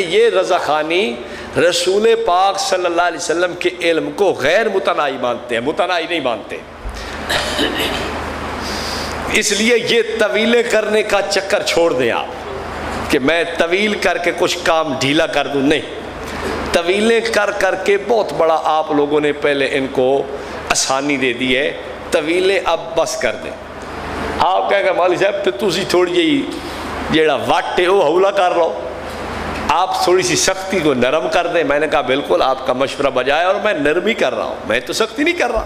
کہ یہ رضاخانی رسول پاک صلی اللہ علیہ وسلم کے علم کو غیر متناہی مانتے ہیں، متناہی نہیں مانتے، اس لیے یہ طویلیں کرنے کا چکر چھوڑ دیں آپ کہ میں طویل کر کے کچھ کام ڈھیلا کر دوں، نہیں، طویلیں کر کر کے بہت بڑا آپ لوگوں نے پہلے ان کو آسانی دے دی ہے، طویلیں اب بس کر دیں۔ آپ کہیں گے مولوی صاحب تو تسی تھوڑی جی جیڑا وٹ ہے وہ حولہ کر رہو، آپ تھوڑی سی سختی کو نرم کر دیں۔ میں نے کہا بالکل آپ کا مشورہ بجائے، اور میں نرمی کر رہا ہوں، میں تو سختی نہیں کر رہا،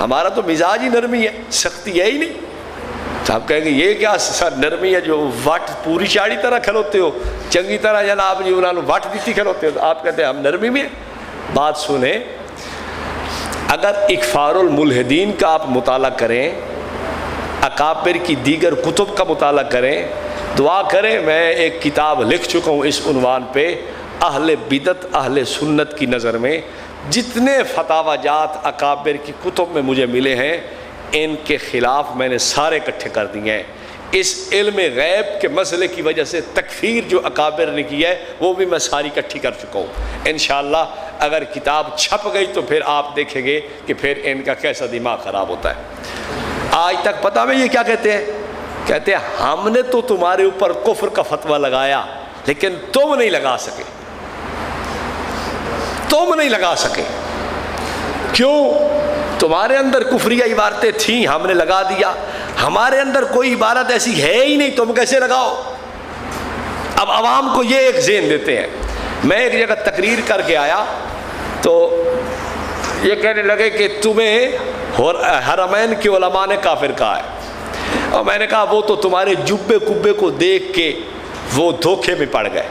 ہمارا تو مزاج ہی نرمی ہے، سختی ہے ہی نہیں۔ تو آپ کہیں گے یہ کیا نرمی ہے جو وٹ پوری چاڑی طرح کھلوتے ہو، چنگی طرح جناب جی انہوں نے وٹ دیتی کھلوتے ہو، تو آپ کہتے ہیں ہم نرمی میں۔ بات سنیں، اگر اکفار الملحدین کا آپ مطالعہ کریں، اکابر کی دیگر کتب کا مطالعہ کریں، دعا کریں، میں ایک کتاب لکھ چکا ہوں اس عنوان پہ، اہل بدعت اہل سنت کی نظر میں جتنے فتاوی جات اکابر کی کتب میں مجھے ملے ہیں ان کے خلاف میں نے سارے اکٹھے کر دیے ہیں۔ اس علم غیب کے مسئلے کی وجہ سے تکفیر جو اکابر نے کی ہے وہ بھی میں ساری اکٹھی کر چکا ہوں۔ انشاءاللہ اگر کتاب چھپ گئی تو پھر آپ دیکھیں گے کہ پھر ان کا کیسا دماغ خراب ہوتا ہے۔ آج تک پتہ میں یہ کیا کہتے ہیں؟ کہتے ہیں ہم نے تو تمہارے اوپر کفر کا فتویٰ لگایا لیکن تم نہیں لگا سکے، تم نہیں لگا سکے، کیوں؟ تمہارے اندر کفریہ عبارتیں تھیں، ہم نے لگا دیا، ہمارے اندر کوئی عبارت ایسی ہے ہی نہیں، تم کیسے لگاؤ؟ اب عوام کو یہ ایک ذہن دیتے ہیں۔ میں ایک جگہ تقریر کر کے آیا تو یہ کہنے لگے کہ تمہیں حرمین کے علماء نے کافر کہا ہے، اور میں نے کہا وہ تو تمہارے جبے کبے کو دیکھ کے وہ دھوکے میں پڑ گئے،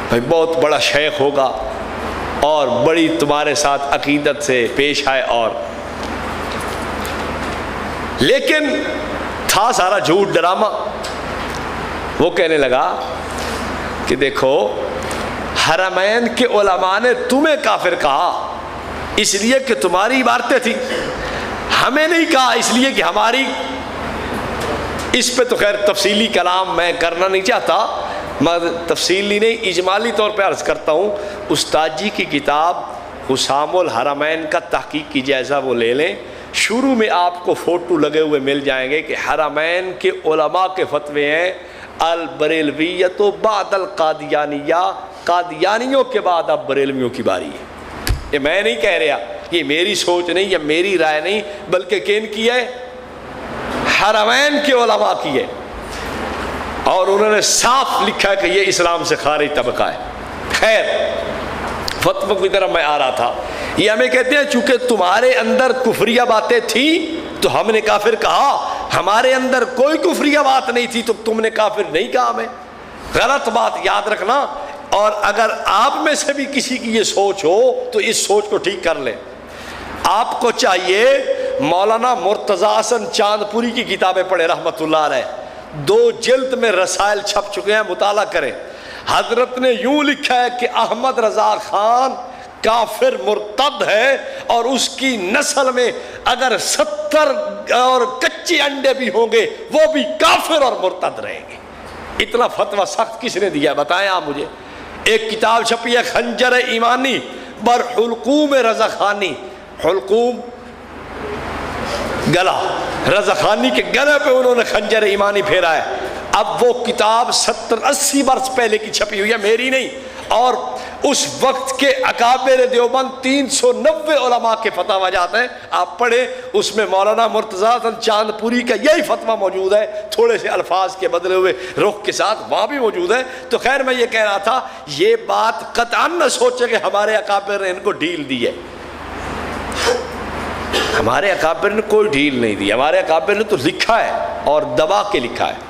بھائی بہت بڑا شیخ ہوگا اور بڑی تمہارے ساتھ عقیدت سے پیش آئے، اور لیکن تھا سارا جھوٹ ڈرامہ۔ وہ کہنے لگا کہ دیکھو حرمین کے علماء نے تمہیں کافر کہا اس لیے کہ تمہاری عبارتیں تھیں، ہمیں نہیں کہا اس لیے کہ ہماری۔ اس پہ تو خیر تفصیلی کلام میں کرنا نہیں چاہتا، میں تفصیلی نہیں اجمالی طور پہ عرض کرتا ہوں۔ استاد جی کی کتاب حسام الحرمین کا تحقیق کی جائزہ وہ لے لیں، شروع میں آپ کو فوٹو لگے ہوئے مل جائیں گے کہ حرمین کے علماء کے فتوے ہیں البریلویت بعد القادیانیہ، قادیانیوں کے بعد اب بریلویوں کی باری ہے۔ یہ میں نہیں کہہ رہا، یہ میری سوچ نہیں، یہ میری رائے نہیں، بلکہ کن کی ہے؟ حرمین کے علماء کی ہے، اور انہوں نے صاف لکھا ہے کہ یہ اسلام سے خارج طبقہ ہے۔ خیر فتوی کی طرف میں آ رہا تھا، یہ ہمیں کہتے ہیں چونکہ تمہارے اندر کفریہ باتیں تھیں تو ہم نے کافر کہا، ہمارے اندر کوئی کفریہ بات نہیں تھی تو تم نے کافر نہیں کہا ہمیں۔ غلط بات یاد رکھنا، اور اگر آپ میں سے بھی کسی کی یہ سوچ ہو تو اس سوچ کو ٹھیک کر لیں۔ آپ کو چاہیے مولانا مرتضیٰ حسن چاندپوری کی کتابیں پڑھیں رحمۃ اللہ علیہ، 2 جلد میں رسائل چھپ چکے ہیں، مطالعہ کریں۔ حضرت نے یوں لکھا ہے کہ احمد رضا خان کافر مرتد ہے، اور اس کی نسل میں اگر 70 اور کچے انڈے بھی ہوں گے وہ بھی کافر اور مرتد رہیں گے۔ اتنا فتویٰ سخت کس نے دیا بتائیں آپ مجھے؟ ایک کتاب چھپی ہے خنجر ایمانی بر حلقوم رضا خانی، حلقوم گلا، رضا خانی کے گلے پہ انہوں نے خنجر ایمانی پھیرا ہے۔ اب وہ کتاب 70-80 برس پہلے کی چھپی ہوئی ہے، میری نہیں، اور اس وقت کے اکابر دیوبند 390 علماء کے فتاوی جات ہیں، آپ پڑھیں، اس میں مولانا مرتضیٰ حسن چاندپوری کا یہی فتویٰ موجود ہے، تھوڑے سے الفاظ کے بدلے ہوئے رخ کے ساتھ وہاں بھی موجود ہے۔ تو خیر میں یہ کہہ رہا تھا، یہ بات قطعاً نہ سوچے کہ ہمارے اکابر نے ان کو ڈھیل دی ہے، ہمارے اکابر نے کوئی ڈھیل نہیں دی، ہمارے اکابر نے تو لکھا ہے اور دبا کے لکھا ہے۔